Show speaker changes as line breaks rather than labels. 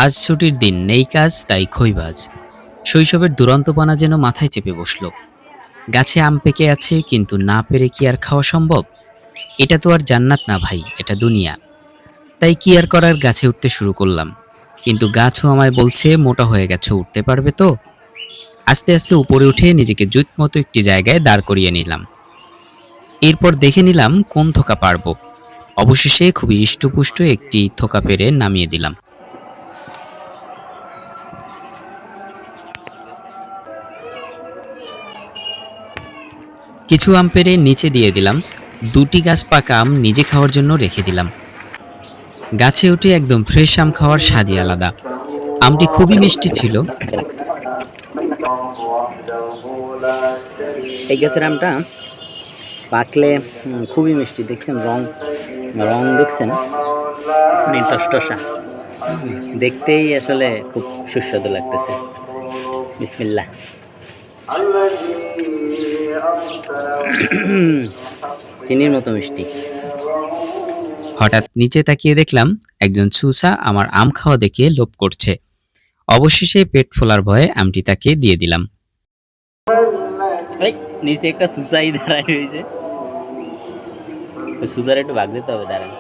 আজ ছুটির দিন, নেই কাজ, তাই খইবাজ। শৈশবের দুরন্তপনা যেন মাথায় চেপে বসল। গাছে আম পেকে আছে, কিন্তু না পেরে কি আর খাওয়া সম্ভব? এটা তো আর জান্নাত না ভাই, এটা দুনিয়া। তাই কি আর করার, গাছে উঠতে শুরু করলাম। কিন্তু গাছও আমায় বলছে, মোটা হয়ে গেছে, উঠতে পারবে তো? আস্তে আস্তে উপরে উঠে নিজেকে জুত মতো একটি জায়গায় দাঁড় করিয়ে নিলাম। এরপর দেখে নিলাম কোন থোকা পারবো। অবশেষে খুবই ইষ্টপুষ্ট একটি থোকা পেরে নামিয়ে দিলাম। কিছু আম পেড়ে নিচে দিয়ে দিলাম। দুটি গাছ পাকা আম নিজে খাওয়ার জন্য রেখে দিলাম। গাছে উঠে একদম ফ্রেশ আম খাওয়ার স্বাদই আলাদা। আমটি খুবই মিষ্টি ছিল।
এই গাছের আমটা পাকলে খুবই মিষ্টি। দেখছেন রং রং দেখছেন, টসটসা। দেখতেই আসলে খুব সুস্বাদু লাগতেছে। বিসমিল্লাহ। চিনির মতো মিষ্টি।
হঠাৎ নিচে তাকিয়ে দেখলাম একজন ছুঁচা আমার আম খাওয়া দেখে লোভ করছে। অবশেষে পেট ফোলার ভয়ে আমটি তাকে দিয়ে দিলাম।
এই নিচে একটা সুসাই দাঁড়ায় রয়েছে, সুসার একটু ভাগ দিতে হবে, দাঁড়ান।